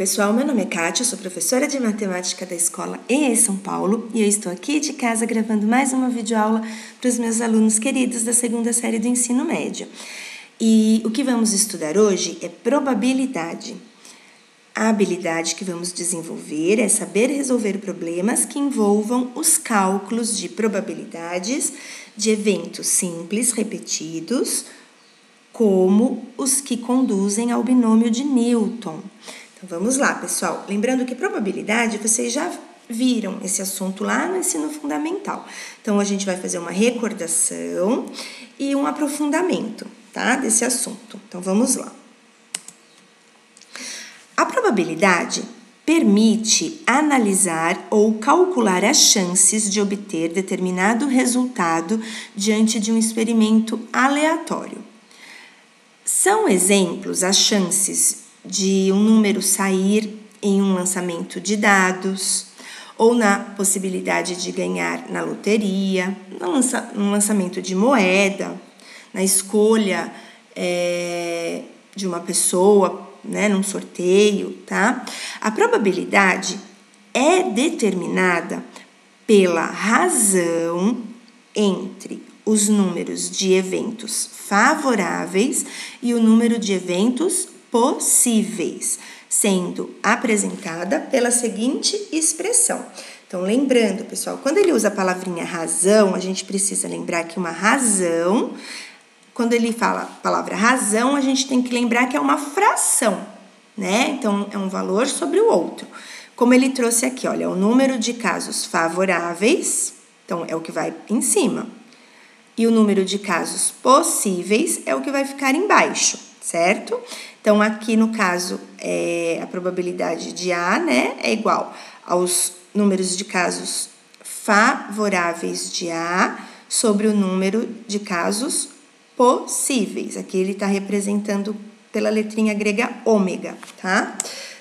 pessoal, meu nome é Kátia, sou professora de matemática da escola em São Paulo e eu estou aqui de casa gravando mais uma videoaula para os meus alunos queridos da segunda série do ensino médio. E o que vamos estudar hoje é probabilidade. A habilidade que vamos desenvolver é saber resolver problemas que envolvam os cálculos de probabilidades de eventos simples repetidos, como os que conduzem ao binômio de Newton. Então, vamos lá, pessoal. Lembrando que probabilidade, vocês já viram esse assunto lá no ensino fundamental. Então, a gente vai fazer uma recordação e um aprofundamento, tá, desse assunto. Então, vamos lá. A probabilidade permite analisar ou calcular as chances de obter determinado resultado diante de um experimento aleatório. São exemplos as chances de um número sair em um lançamento de dados, ou na possibilidade de ganhar na loteria, no lançamento de moeda, na escolha de uma pessoa, né, num sorteio, tá? A probabilidade é determinada pela razão entre os números de eventos favoráveis e o número de eventos possíveis, sendo apresentada pela seguinte expressão. Então, lembrando, pessoal, quando ele usa a palavrinha razão, a gente precisa lembrar que uma razão, quando ele fala a palavra razão, a gente tem que lembrar que é uma fração, né? Então, é um valor sobre o outro. Como ele trouxe aqui, olha, o número de casos favoráveis, então é o que vai em cima. E o número de casos possíveis é o que vai ficar embaixo, certo? Então, aqui no caso, a probabilidade de A, né, é igual aos números de casos favoráveis de A sobre o número de casos possíveis. Aqui ele está representando pela letrinha grega ômega, tá?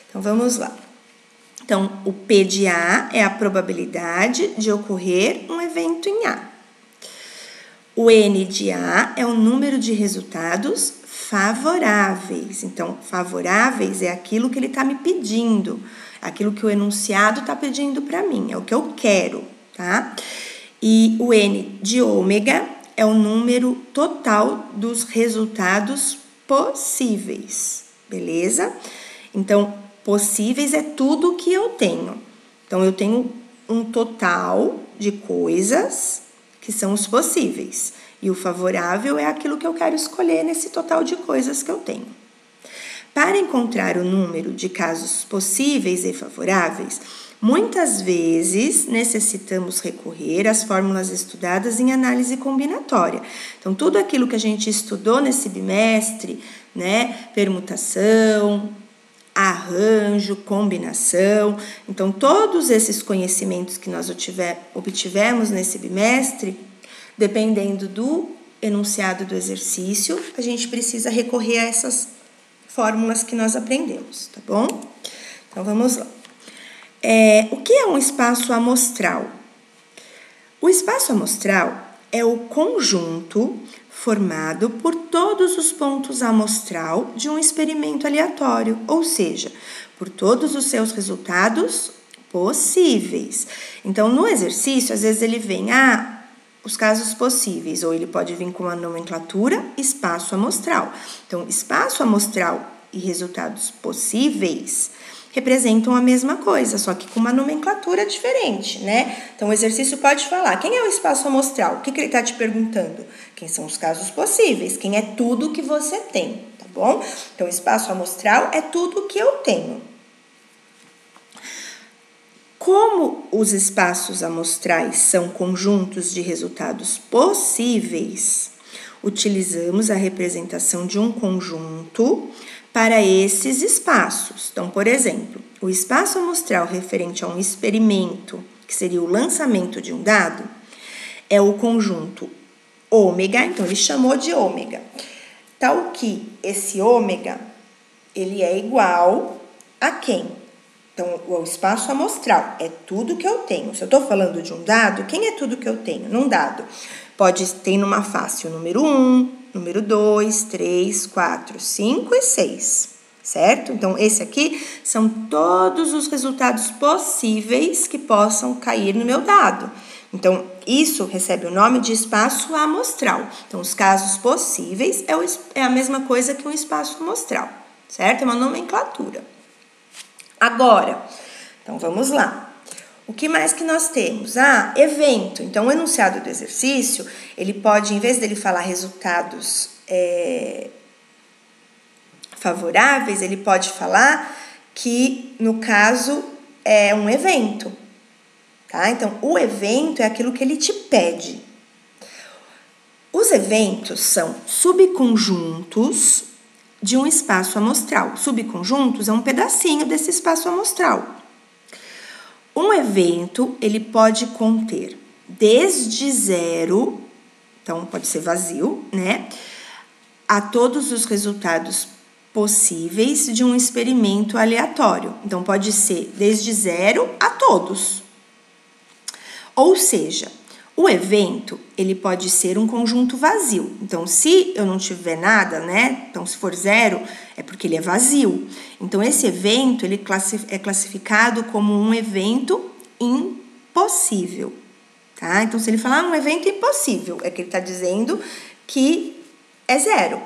Então, vamos lá. Então, o P de A é a probabilidade de ocorrer um evento em A. O N de A é o número de resultados favoráveis. Então, favoráveis é aquilo que ele está me pedindo, aquilo que o enunciado está pedindo para mim, é o que eu quero, tá? E o N de ômega é o número total dos resultados possíveis, beleza? Então, possíveis é tudo que eu tenho. Então, eu tenho um total de coisas que são os possíveis. E o favorável é aquilo que eu quero escolher nesse total de coisas que eu tenho. Para encontrar o número de casos possíveis e favoráveis, muitas vezes necessitamos recorrer às fórmulas estudadas em análise combinatória. Então, tudo aquilo que a gente estudou nesse bimestre, né, permutação, arranjo, combinação. Então, todos esses conhecimentos que nós obtivemos nesse bimestre, dependendo do enunciado do exercício, a gente precisa recorrer a essas fórmulas que nós aprendemos, tá bom? Então, vamos lá. O que é um espaço amostral? O espaço amostral é o conjunto formado por todos os pontos amostral de um experimento aleatório, ou seja, por todos os seus resultados possíveis. Então, no exercício, às vezes ele vem, os casos possíveis, ou ele pode vir com a nomenclatura espaço amostral. Então, espaço amostral e resultados possíveis representam a mesma coisa, só que com uma nomenclatura diferente, né? Então, o exercício pode falar, quem é o espaço amostral? O que ele está te perguntando? Quem são os casos possíveis? Quem é tudo que você tem, tá bom? Então, espaço amostral é tudo que eu tenho. Como os espaços amostrais são conjuntos de resultados possíveis, utilizamos a representação de um conjunto para esses espaços. Então, por exemplo, o espaço amostral referente a um experimento, que seria o lançamento de um dado, é o conjunto ômega, então ele chamou de ômega, tal que esse ômega, ele é igual a quem? Então, o espaço amostral é tudo que eu tenho. Se eu estou falando de um dado, quem é tudo que eu tenho num dado? Pode ter numa face o número 1, número 2, 3, 4, 5 e 6, certo? Então, esse aqui são todos os resultados possíveis que possam cair no meu dado. Então, isso recebe o nome de espaço amostral. Então, os casos possíveis é a mesma coisa que um espaço amostral, certo? É uma nomenclatura. Agora, então vamos lá. O que mais que nós temos? Evento. Então, o enunciado do exercício, ele pode, em vez dele falar resultados favoráveis, ele pode falar que, no caso, é um evento. Tá? Então, o evento é aquilo que ele te pede. Os eventos são subconjuntos de um espaço amostral. Subconjuntos é um pedacinho desse espaço amostral. Um evento, ele pode conter desde 0, então pode ser vazio, né? A todos os resultados possíveis de um experimento aleatório. Então, pode ser desde 0 a todos. Ou seja, o evento, ele pode ser um conjunto vazio. Então, se eu não tiver nada, né? Então, se for 0, é porque ele é vazio. Então, esse evento, ele é classificado como um evento impossível, tá? Então, se ele falar um evento impossível, é que ele está dizendo que é 0,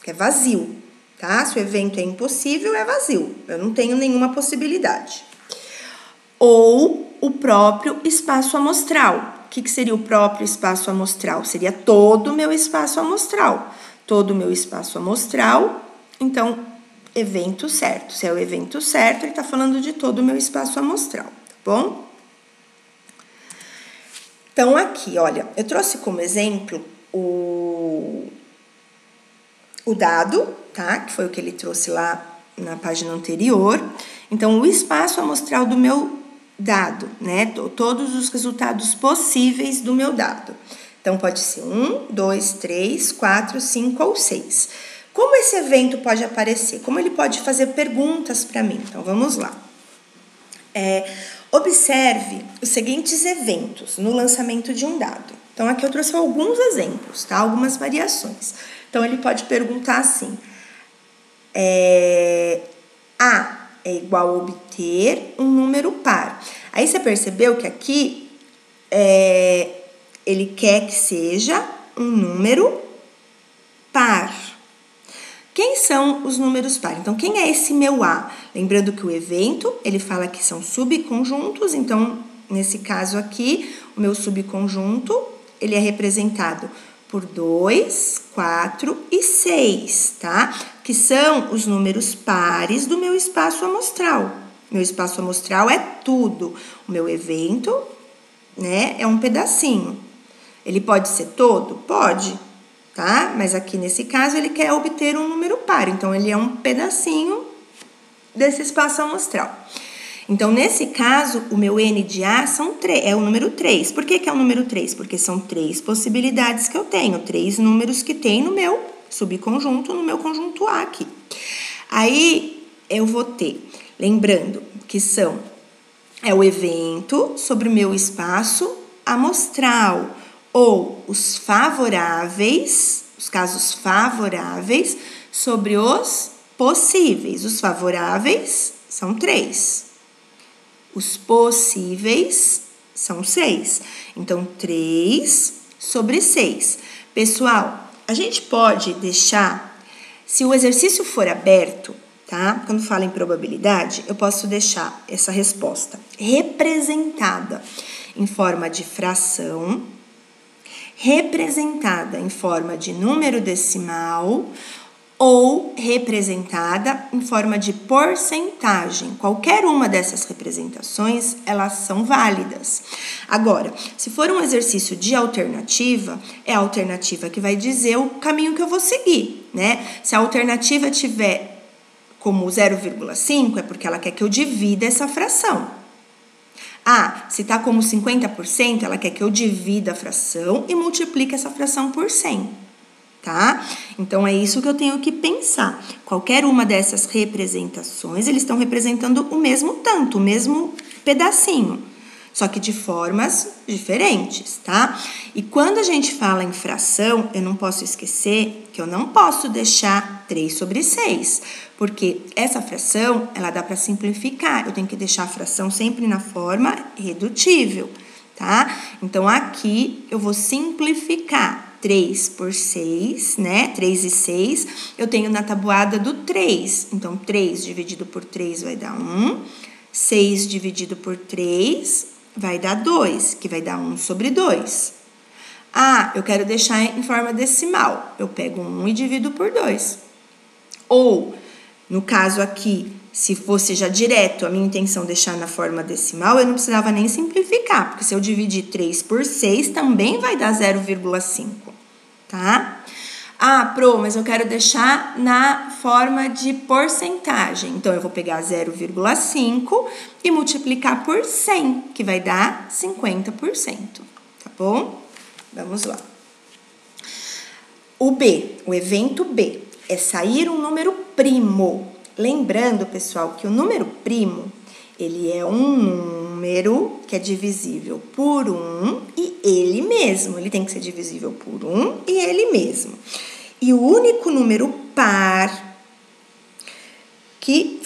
que é vazio, tá? Se o evento é impossível, é vazio. Eu não tenho nenhuma possibilidade. Ou o próprio espaço amostral. O que seria o próprio espaço amostral? Seria todo o meu espaço amostral. Todo o meu espaço amostral, então, evento certo. Se é o evento certo, ele está falando de todo o meu espaço amostral, tá bom? Então, aqui, olha, eu trouxe como exemplo o dado, tá? Que foi o que ele trouxe lá na página anterior. Então, o espaço amostral do meu dado, né? Todos os resultados possíveis do meu dado. Então, pode ser 1, 2, 3, 4, 5 ou 6. Como esse evento pode aparecer? Como ele pode fazer perguntas para mim? Então, vamos lá. Observe os seguintes eventos no lançamento de um dado. Então, aqui eu trouxe alguns exemplos, tá? Algumas variações. Então, ele pode perguntar assim: A é igual a obter um número par. Aí você percebeu que aqui ele quer que seja um número par. Quem são os números par? Então, quem é esse meu A? Lembrando que o evento, ele fala que são subconjuntos. Então, nesse caso aqui, o meu subconjunto, ele é representado por 2, 4 e 6, tá? Que são os números pares do meu espaço amostral. Meu espaço amostral é tudo. O meu evento, né, é um pedacinho. Ele pode ser todo? Pode, tá? Mas aqui nesse caso ele quer obter um número par. Então, ele é um pedacinho desse espaço amostral. Então, nesse caso, o meu N de A é o número 3. Por que é o número 3? Porque são 3 possibilidades que eu tenho, 3 números que tem no meu subconjunto, no meu conjunto A aqui. Aí, eu vou ter, lembrando que é o evento sobre o meu espaço amostral, ou os favoráveis, os casos favoráveis sobre os possíveis. Os favoráveis são 3. Os possíveis são 6. Então, 3 sobre 6. Pessoal, a gente pode deixar, se o exercício for aberto, tá? Quando fala em probabilidade, eu posso deixar essa resposta representada em forma de fração, representada em forma de número decimal ou representada em forma de porcentagem. Qualquer uma dessas representações, elas são válidas. Agora, se for um exercício de alternativa, é a alternativa que vai dizer o caminho que eu vou seguir, né? Se a alternativa tiver como 0,5, é porque ela quer que eu divida essa fração. Se está como 50%, ela quer que eu divida a fração e multiplique essa fração por 100. Tá? Então, é isso que eu tenho que pensar. Qualquer uma dessas representações, eles estão representando o mesmo tanto, o mesmo pedacinho. só que de formas diferentes, tá? E quando a gente fala em fração, eu não posso esquecer que eu não posso deixar 3 sobre 6, porque essa fração, ela dá para simplificar, eu tenho que deixar a fração sempre na forma redutível, tá? Então, aqui eu vou simplificar 3 por 6, né? 3 e 6, eu tenho na tabuada do 3. Então, 3 dividido por 3 vai dar 1. 6 dividido por 3 vai dar 2, que vai dar 1 sobre 2. Ah, eu quero deixar em forma decimal. Eu pego 1 e divido por 2. Ou, no caso aqui, se fosse já direto a minha intenção deixar na forma decimal, eu não precisava nem simplificar, porque se eu dividir 3 por 6, também vai dar 0,5, tá? Ah, mas eu quero deixar na forma de porcentagem. Então, eu vou pegar 0,5 e multiplicar por 100, que vai dar 50%, tá bom? Vamos lá. O B, o evento B, é sair um número primo. Lembrando, pessoal, que o número primo, ele é um número que é divisível por 1 e ele mesmo. Ele tem que ser divisível por 1 e ele mesmo. E o único número par que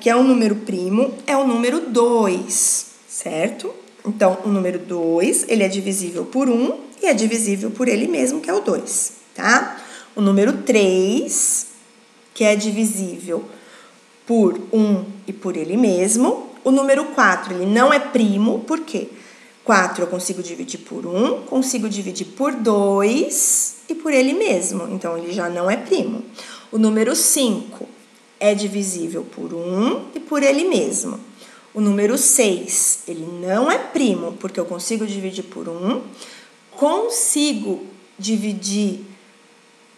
é um número primo é o número 2, certo? Então, o número 2, ele é divisível por 1 e é divisível por ele mesmo, que é o 2, tá? O número 3, que é divisível por 1 e por ele mesmo. O número 4, ele não é primo, por quê? 4 eu consigo dividir por 1, consigo dividir por 2 e por ele mesmo, então ele já não é primo. O número 5 é divisível por 1 e por ele mesmo. O número 6, ele não é primo, porque eu consigo dividir por 1, consigo dividir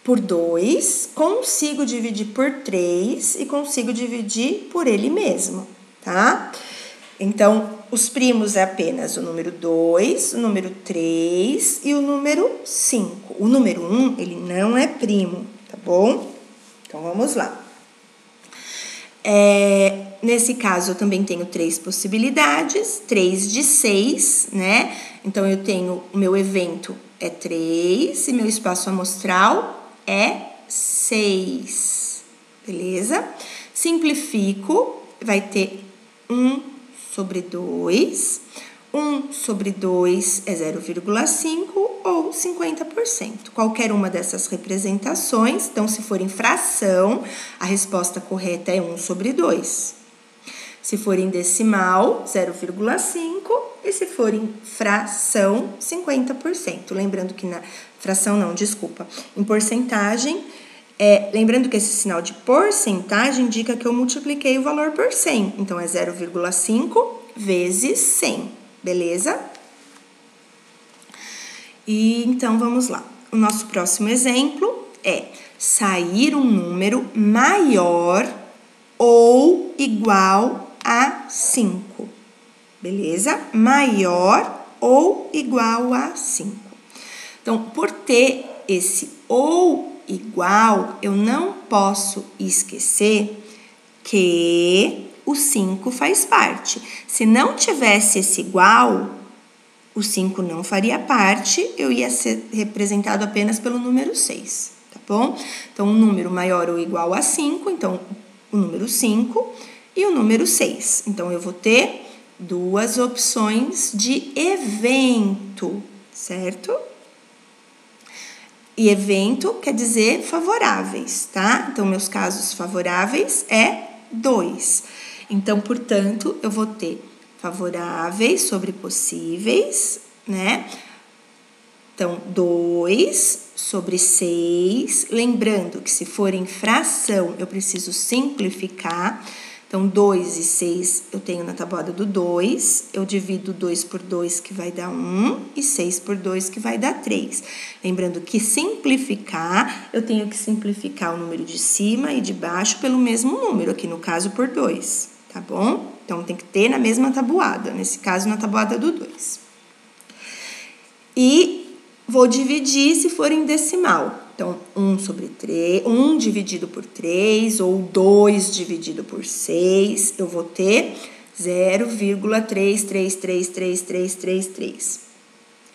por 2, consigo dividir por 3 e consigo dividir por ele mesmo, tá? Então, os primos é apenas o número 2, o número 3 e o número 5. O número 1, ele não é primo, tá bom? Então, vamos lá. Nesse caso, eu também tenho 3 possibilidades, 3 de 6, né? Então, eu tenho o meu evento é 3 e meu espaço amostral é 6, beleza? Simplifico, vai ter 1 sobre 2, 1 sobre 2 é 0,5 ou 50%. Qualquer uma dessas representações, então se for em fração, a resposta correta é 1 sobre 2. Se for em decimal, 0,5 e se for em fração, 50%. Lembrando que na fração não, desculpa, em porcentagem, lembrando que esse sinal de porcentagem indica que eu multipliquei o valor por 100. Então, é 0,5 vezes 100, beleza? E então, vamos lá. O nosso próximo exemplo é sair um número maior ou igual a 5, beleza? Maior ou igual a 5. Então, por ter esse ou igual, eu não posso esquecer que o 5 faz parte. Se não tivesse esse igual, o 5 não faria parte, eu ia ser representado apenas pelo número 6, tá bom? Então, um número maior ou igual a 5, então, o número 5 e o número 6. Então, eu vou ter duas opções de evento, certo? E evento quer dizer favoráveis, tá? Então, meus casos favoráveis é 2. Então, portanto, eu vou ter favoráveis sobre possíveis, né? Então, 2 sobre 6. Lembrando que se for em fração, eu preciso simplificar. Então, 2 e 6 eu tenho na tabuada do 2, eu divido 2 por 2, que vai dar 1, e 6 por 2, que vai dar 3. Lembrando que simplificar, eu tenho que simplificar o número de cima e de baixo pelo mesmo número, aqui no caso por 2, tá bom? Então, tem que ter na mesma tabuada, nesse caso na tabuada do 2. E vou dividir se for em decimal. Então, 1 sobre 3, 1 dividido por 3 ou 2 dividido por 6, eu vou ter 0,333333.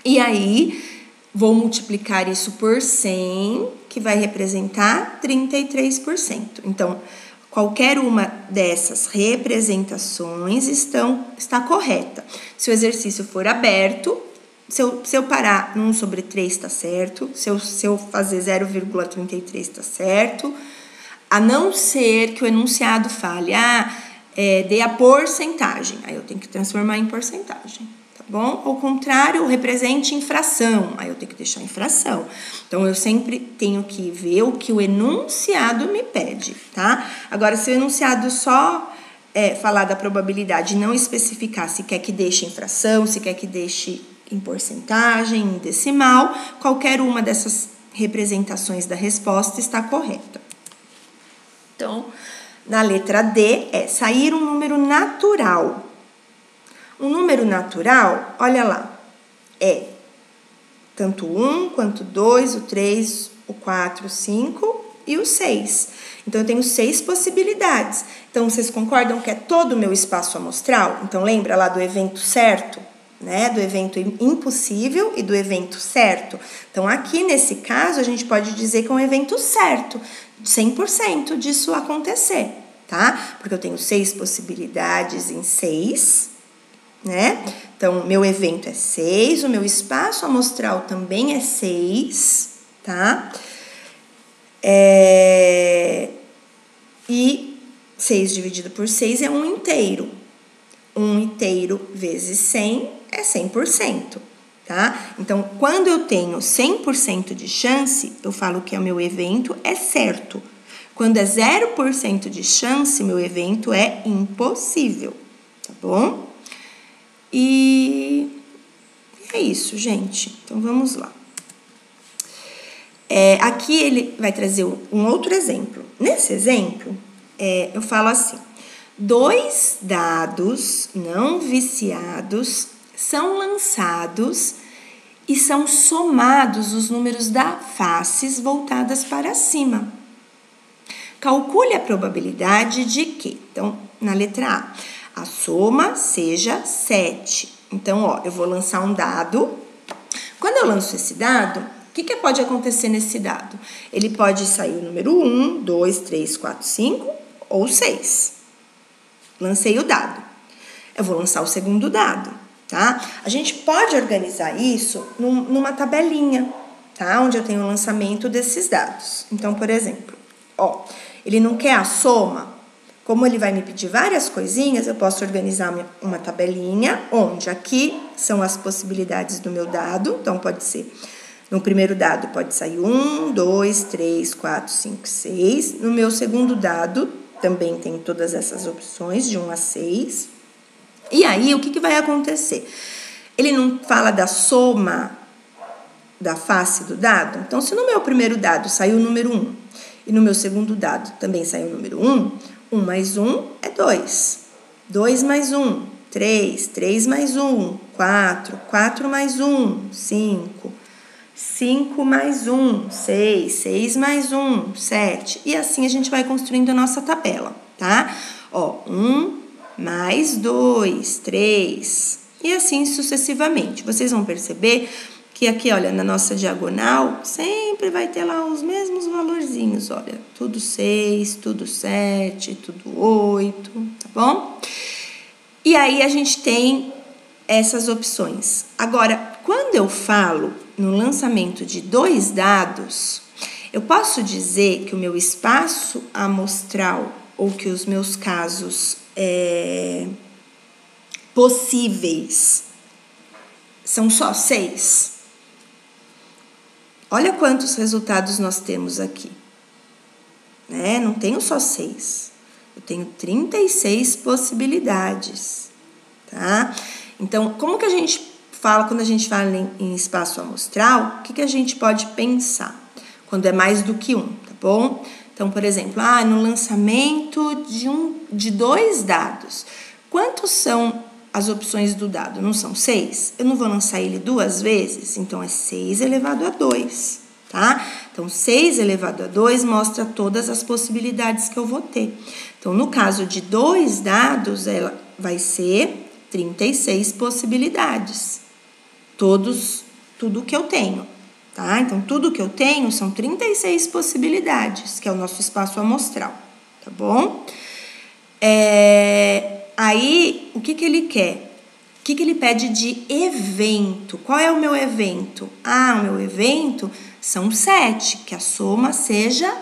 E aí, vou multiplicar isso por 100, que vai representar 33%. Então, qualquer uma dessas representações está correta. Se o exercício for aberto, se eu parar no 1 sobre 3 está certo, se eu fazer 0,33 está certo, a não ser que o enunciado fale, dê a porcentagem, aí eu tenho que transformar em porcentagem, tá bom? Ao contrário, represente em fração, aí eu tenho que deixar em fração. Então, eu sempre tenho que ver o que o enunciado me pede, tá? Agora, se o enunciado só falar da probabilidade e não especificar se quer que deixe em fração, se quer que deixe em porcentagem, em decimal, qualquer uma dessas representações da resposta está correta. Então, na letra D, sair um número natural. Um número natural, olha lá, é tanto o 1, quanto o 2, o 3, o 4, o 5 e o 6. Então, eu tenho 6 possibilidades. Então, vocês concordam que é todo o meu espaço amostral? Então, lembra lá do evento certo? Né, do evento impossível e do evento certo. Então, aqui nesse caso, a gente pode dizer que é um evento certo, 100% disso acontecer, tá? Porque eu tenho 6 possibilidades em 6, né? Então, meu evento é 6, o meu espaço amostral também é 6, tá? E 6 dividido por 6 é 1 inteiro. 1 inteiro vezes 100 é 100%, tá? Então, quando eu tenho 100% de chance, eu falo que o meu evento é certo. Quando é 0% de chance, meu evento é impossível, tá bom? E é isso, gente. Então, vamos lá. Aqui ele vai trazer um outro exemplo. Nesse exemplo, eu falo assim: 2 dados não viciados são lançados e são somados os números das faces voltadas para cima. Calcule a probabilidade de que, então, na letra A, a soma seja 7. Então, eu vou lançar um dado. Quando eu lanço esse dado, o que pode acontecer nesse dado? Ele pode sair o número 1, 2, 3, 4, 5 ou 6. Lancei o dado. Eu vou lançar o segundo dado, tá? A gente pode organizar isso numa tabelinha, tá? Onde eu tenho o lançamento desses dados. Então, por exemplo, ele não quer a soma. Como ele vai me pedir várias coisinhas, eu posso organizar uma tabelinha, onde aqui são as possibilidades do meu dado. Então, pode ser, no primeiro dado pode sair 1, 2, 3, 4, 5, 6. No meu segundo dado, também tem todas essas opções, de 1 a 6. E aí, o que vai acontecer? Ele não fala da soma da face do dado? Então, se no meu primeiro dado saiu o número 1, e no meu segundo dado também saiu o número 1, 1 mais 1 é 2. 2 mais 1, 3. 3 mais 1, 4. 4 mais 1, 5. 5 mais 1, 6, 6 mais 1, 7. E assim a gente vai construindo a nossa tabela, tá? 1 mais 2, 3. E assim sucessivamente. Vocês vão perceber que aqui, olha, na nossa diagonal, sempre vai ter lá os mesmos valorzinhos, olha. Tudo 6, tudo 7, tudo 8, tá bom? E aí a gente tem essas opções. Agora, quando eu falo no lançamento de 2 dados, eu posso dizer que o meu espaço amostral ou que os meus casos possíveis são só 6? Olha quantos resultados nós temos aqui. Né? Não tenho só 6. Eu tenho 36 possibilidades. Tá? Então, como que a gente fala, quando a gente fala em espaço amostral, o que a gente pode pensar quando é mais do que um, tá bom? Então, por exemplo, no lançamento de 2 dados, quantos são as opções do dado? Não são 6? Eu não vou lançar ele 2 vezes? Então, é 6 elevado a 2, tá? Então, 6 elevado a 2 mostra todas as possibilidades que eu vou ter. Então, no caso de 2 dados, ela vai ser 36 possibilidades. Tudo que eu tenho, tá? Então, tudo que eu tenho são 36 possibilidades, que é o nosso espaço amostral, tá bom? Aí, o que ele quer? O que ele pede de evento? Qual é o meu evento? O meu evento são 7, que a soma seja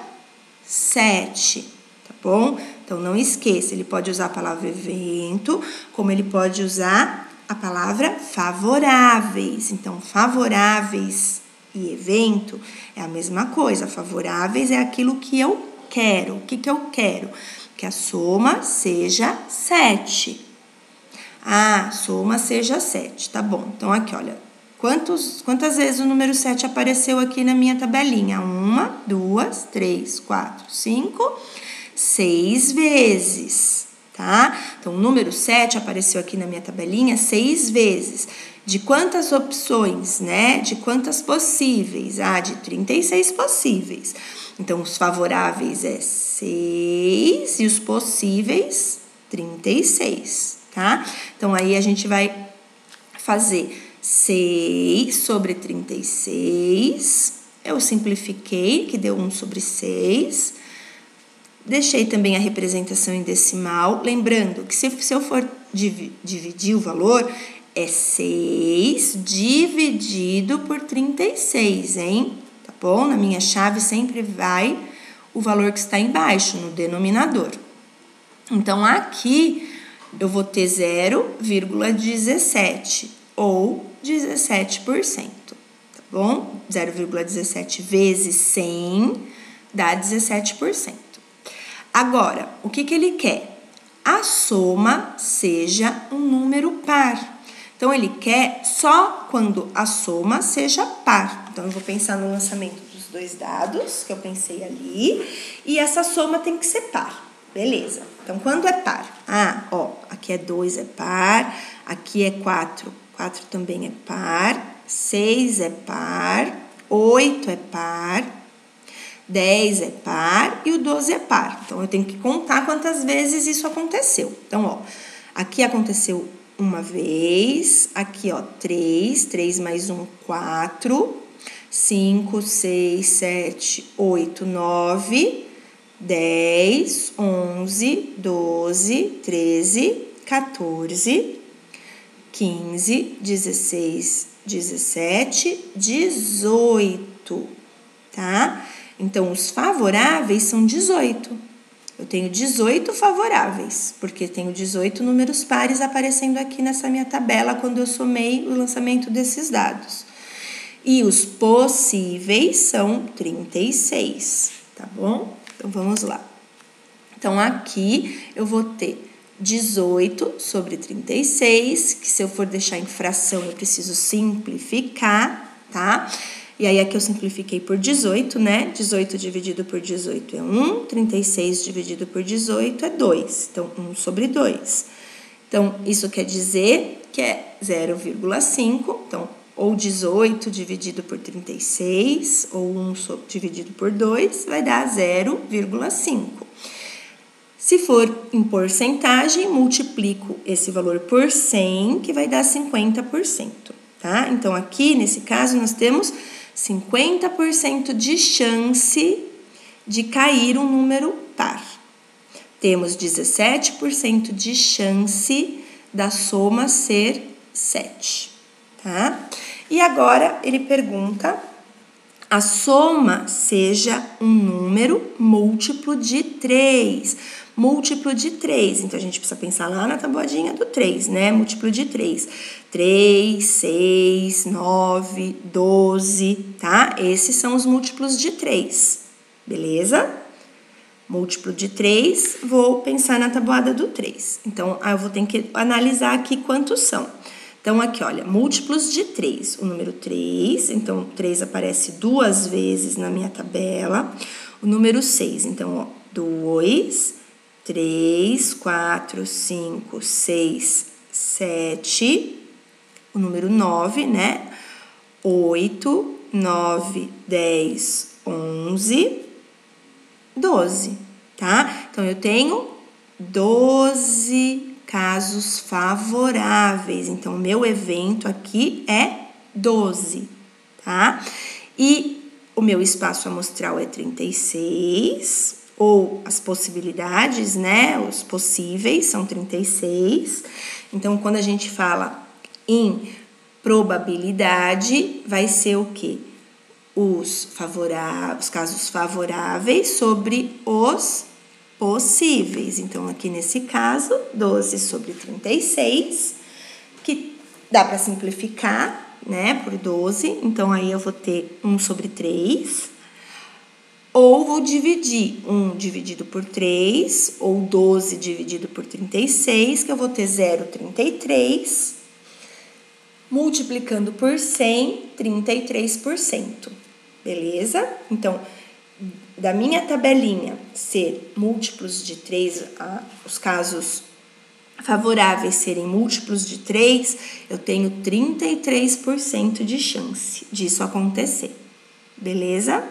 7, tá bom? Então, não esqueça, ele pode usar a palavra evento, como ele pode usar a palavra favoráveis. Então, favoráveis e evento é a mesma coisa. Favoráveis é aquilo que eu quero. O que eu quero? Que a soma seja 7. Soma seja 7, tá bom. Então, aqui, olha, quantas vezes o número 7 apareceu aqui na minha tabelinha? 1, 2, 3, 4, 5, 6 vezes, tá? Então, o número 7 apareceu aqui na minha tabelinha 6 vezes. De quantas opções, né? De quantas possíveis? De 36 possíveis. Então, os favoráveis é 6 e os possíveis 36, tá? Então, aí a gente vai fazer 6 sobre 36. Eu simplifiquei, que deu 1 sobre 6. Deixei também a representação em decimal. Lembrando que se eu for dividir o valor, é 6 dividido por 36, hein? Tá bom? Na minha chave sempre vai o valor que está embaixo, no denominador. Então, aqui eu vou ter 0,17 ou 17%, tá bom? 0,17 vezes 100 dá 17%. Agora, o que ele quer? A soma seja um número par. Então, ele quer só quando a soma seja par. Então, eu vou pensar no lançamento dos 2 dados, que eu pensei ali, e essa soma tem que ser par. Beleza. Então, quando é par? Aqui é 2 é par, aqui é 4, 4 também é par, 6 é par, 8 é par, 10 é par e o 12 é par. Então, eu tenho que contar quantas vezes isso aconteceu. Então, aqui aconteceu uma vez, aqui, 3 mais 1, 4, 5, 6, 7, 8, 9, 10, 11, 12, 13, 14, 15, 16, 17, 18, tá? Então, os favoráveis são 18. Eu tenho 18 favoráveis, porque tenho 18 números pares aparecendo aqui nessa minha tabela quando eu somei o lançamento desses dados. E os possíveis são 36, tá bom? Então, vamos lá. Então, aqui eu vou ter 18 sobre 36, que se eu for deixar em fração, eu preciso simplificar, tá? E aí, aqui eu simplifiquei por 18, né? 18 dividido por 18 é 1, 36 dividido por 18 é 2. Então, 1 sobre 2. Então, isso quer dizer que é 0,5. Então, ou 18 dividido por 36, ou 1 dividido por 2, vai dar 0,5. Se for em porcentagem, multiplico esse valor por 100, que vai dar 50%, tá? Então, aqui, nesse caso, nós temos 50% de chance de cair um número par. Temos 17% de chance da soma ser 7, tá? E agora, ele pergunta: a soma seja um número múltiplo de 3. Múltiplo de 3. Então, a gente precisa pensar lá na tabuadinha do 3, né? Múltiplo de 3. 3, 6, 9, 12, tá? Esses são os múltiplos de 3, beleza? Múltiplo de 3, vou pensar na tabuada do 3. Então, eu vou ter que analisar aqui quantos são. Então, aqui, olha, múltiplos de 3. O número 3, então, 3 aparece 2 vezes na minha tabela. O número 6, então, 2, 3, 4, 5, 6, 7. O número 9, né? 8, 9, 10, 11, 12, tá? Então, eu tenho 12 casos favoráveis. Então, o meu evento aqui é 12, tá? E o meu espaço amostral é 36, ou as possibilidades, né? Os possíveis são 36. Então, quando a gente fala em probabilidade, vai ser o quê? Os casos favoráveis sobre os possíveis. Então, aqui nesse caso, 12 sobre 36, que dá para simplificar, né, por 12. Então, aí eu vou ter 1 sobre 3. Ou vou dividir 1 dividido por 3, ou 12 dividido por 36, que eu vou ter 0,33, multiplicando por 100, 33%. Beleza? Então, da minha tabelinha ser múltiplos de 3, os casos favoráveis serem múltiplos de 3, eu tenho 33% de chance disso acontecer. Beleza?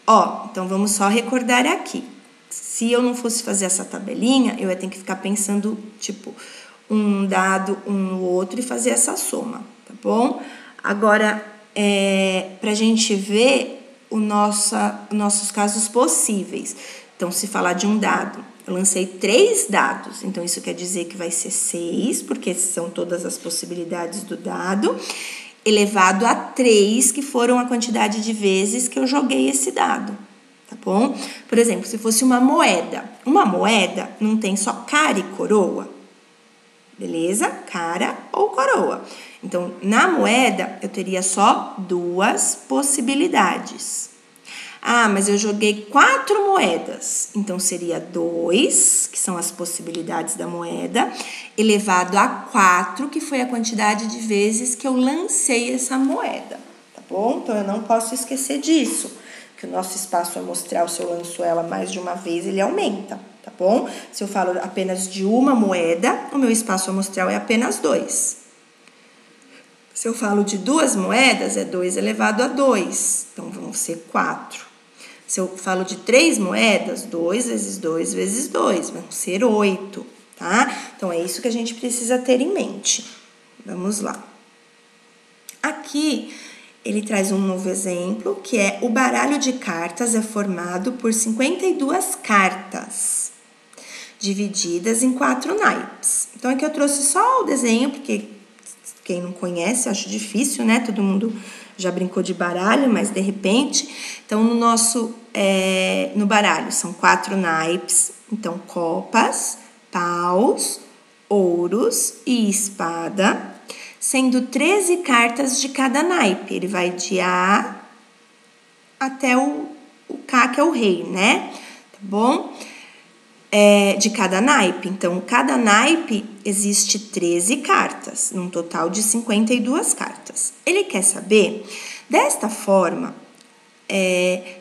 Ó, então vamos só recordar aqui. Se eu não fosse fazer essa tabelinha, eu ia ter que ficar pensando, tipo, um dado, um no outro e fazer essa soma, tá bom? Agora, pra gente ver nossos casos possíveis. Então, se falar de um dado, eu lancei 3 dados, então isso quer dizer que vai ser 6, porque são todas as possibilidades do dado, elevado a 3, que foram a quantidade de vezes que eu joguei esse dado, tá bom? Por exemplo, se fosse uma moeda não tem só cara e coroa, beleza? Cara ou coroa. Então, na moeda, eu teria só 2 possibilidades. Ah, mas eu joguei 4 moedas. Então, seria 2, que são as possibilidades da moeda, elevado a 4, que foi a quantidade de vezes que eu lancei essa moeda, tá bom? Então, eu não posso esquecer disso, que o nosso espaço amostral, se eu lanço ela mais de uma vez, ele aumenta, tá bom? Se eu falo apenas de uma moeda, o meu espaço amostral é apenas 2. Se eu falo de 2 moedas, é 2 elevado a 2, então vão ser 4. Se eu falo de 3 moedas, 2 vezes 2 vezes 2, vão ser 8, tá? Então, é isso que a gente precisa ter em mente. Vamos lá. Aqui, ele traz um novo exemplo, que é o baralho de cartas é formado por 52 cartas, divididas em 4 naipes. Então, aqui eu trouxe só o desenho, porque quem não conhece, acho difícil, né? Todo mundo já brincou de baralho, mas de repente... Então, no baralho são 4 naipes. Então, copas, paus, ouros e espada, sendo 13 cartas de cada naipe. Ele vai de A até o K, que é o rei, né? Tá bom? De cada naipe. Então, cada naipe existe 13 cartas, num total de 52 cartas. Ele quer saber, desta forma,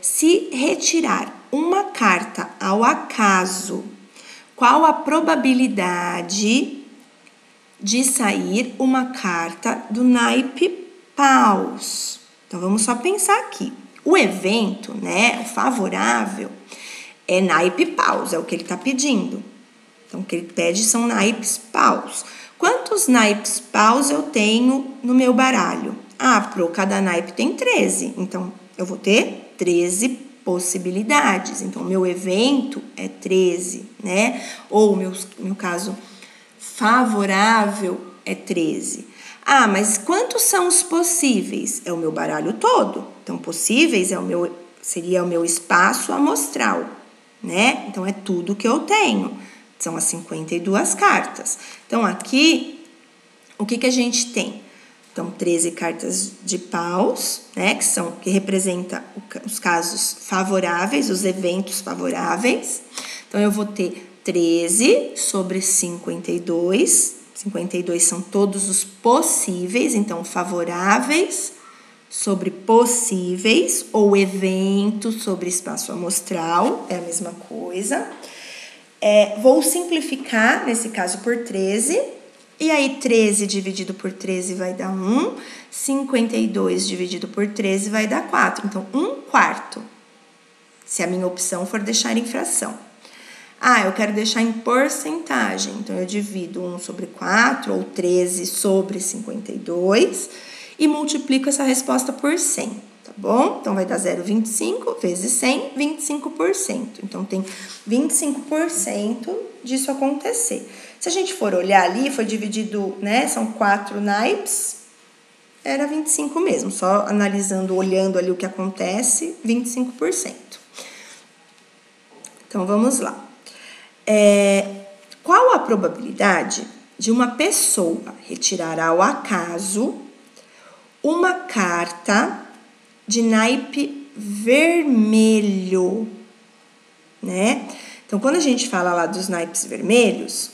se retirar uma carta ao acaso, qual a probabilidade de sair uma carta do naipe paus? Então, vamos só pensar aqui. O evento, né, o favorável, é naipe paus, é o que ele está pedindo. Então, o que ele pede são naipes paus. Quantos naipes paus eu tenho no meu baralho? Cada naipe tem 13. Então, eu vou ter 13 possibilidades. Então, o meu evento é 13, né? Ou o meu caso favorável é 13. Mas quantos são os possíveis? É o meu baralho todo. Então, possíveis seria o meu espaço amostral, né? Então, é tudo que eu tenho. São as 52 cartas. Então, aqui, o que a gente tem? Então, 13 cartas de paus, né? Que representa os casos favoráveis, os eventos favoráveis. Então, eu vou ter 13 sobre 52. 52 são todos os possíveis, então, favoráveis sobre possíveis, ou evento sobre espaço amostral, é a mesma coisa. Vou simplificar, nesse caso, por 13, E aí, 13 dividido por 13 vai dar 1, 52 dividido por 13 vai dar 4. Então, 1/4, se a minha opção for deixar em fração. Ah, eu quero deixar em porcentagem, então eu divido 1 sobre 4 ou 13 sobre 52 e multiplico essa resposta por 100, tá bom? Então, vai dar 0,25 vezes 100, 25%. Então, tem 25% disso acontecer. Se a gente for olhar ali, foi dividido, né, são 4 naipes, era 25 mesmo, só analisando, olhando ali o que acontece, 25%. Então, vamos lá. Qual a probabilidade de uma pessoa retirar ao acaso uma carta de naipe vermelho, né? Então, quando a gente fala lá dos naipes vermelhos,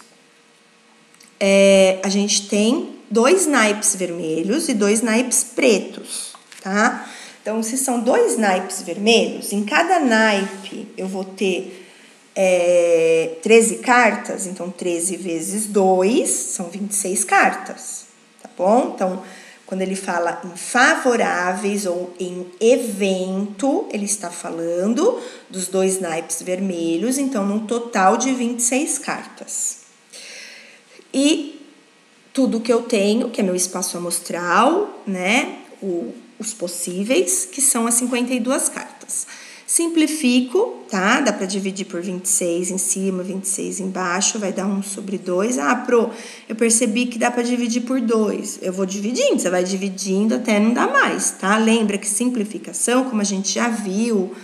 a gente tem 2 naipes vermelhos e 2 naipes pretos, tá? Então, se são 2 naipes vermelhos, em cada naipe eu vou ter 13 cartas, então 13 vezes 2 são 26 cartas, tá bom? Então, quando ele fala em favoráveis ou em evento, ele está falando dos 2 naipes vermelhos, então num total de 26 cartas. E tudo que eu tenho, que é meu espaço amostral, né? Os possíveis, que são as 52 cartas. Simplifico, tá? Dá para dividir por 26 em cima, 26 embaixo, vai dar 1 sobre 2. Ah, Pro, eu percebi que dá para dividir por 2. Eu vou dividindo, você vai dividindo até não dar mais, tá? Lembra que simplificação, como a gente já viu,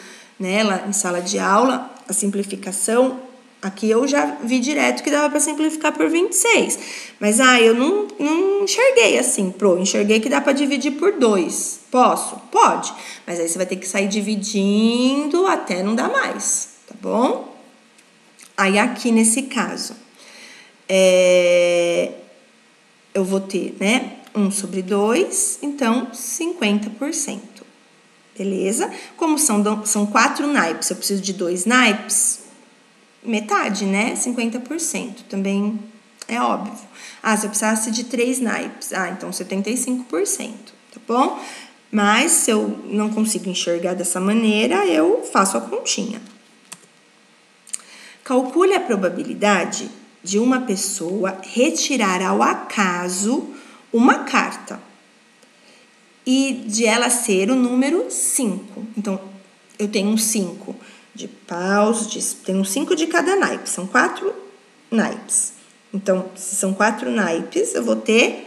né, lá em sala de aula, a simplificação, aqui eu já vi direto que dava para simplificar por 26. Mas, eu não enxerguei assim, Pro, enxerguei que dá para dividir por 2. Posso? Pode. Mas aí você vai ter que sair dividindo até não dar mais, tá bom? Aí aqui nesse caso, eu vou ter, né, 1 sobre 2, então 50%. Beleza? Como são 4 naipes, eu preciso de 2 naipes, metade, né? 50%. Também é óbvio. Se eu precisasse de 3 naipes, então 75%, tá bom? Mas se eu não consigo enxergar dessa maneira, eu faço a continha. Calcule a probabilidade de uma pessoa retirar ao acaso uma carta e de ela ser o número 5. Então, eu tenho um 5 de paus, tenho um 5 de cada naipe, são 4 naipes. Então, se são 4 naipes, eu vou ter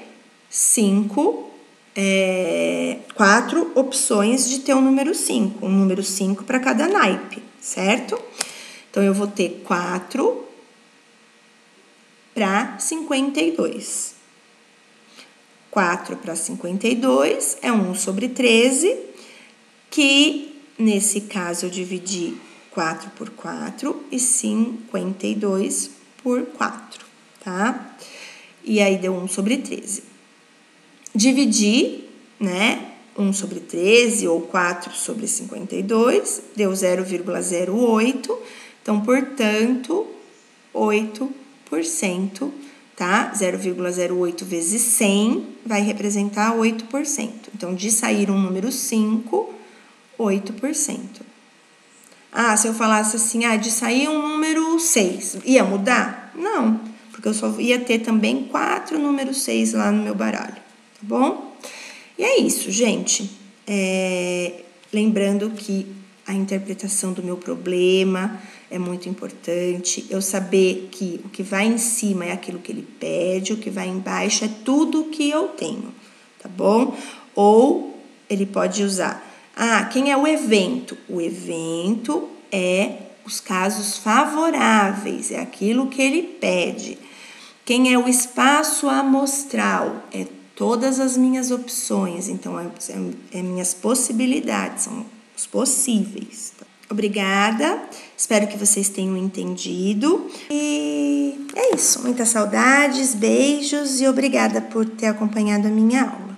4 opções de ter um número 5. Um número 5 para cada naipe, certo? Então, eu vou ter 4 para 52. 4 para 52 é 1 sobre 13, que nesse caso eu dividi 4 por 4 e 52 por 4, tá? E aí deu 1 sobre 13. Dividi, né? 1 sobre 13 ou 4 sobre 52, deu 0,08. Então, portanto, 8%, tá? 0,08 vezes 100 vai representar 8%. Então, de sair um número 5, 8%. Se eu falasse assim, de sair um número 6, ia mudar? Não, porque eu só ia ter também 4 números 6 lá no meu baralho, tá bom? E é isso, gente. Lembrando que a interpretação do meu problema é muito importante. Eu saber que o que vai em cima é aquilo que ele pede, o que vai embaixo é tudo que eu tenho, tá bom? Ou ele pode usar, quem é o evento? O evento é os casos favoráveis, é aquilo que ele pede. Quem é o espaço amostral? É todas as minhas opções, então é minhas possibilidades, são os possíveis. Obrigada, espero que vocês tenham entendido. E é isso, muitas saudades, beijos e obrigada por ter acompanhado a minha aula.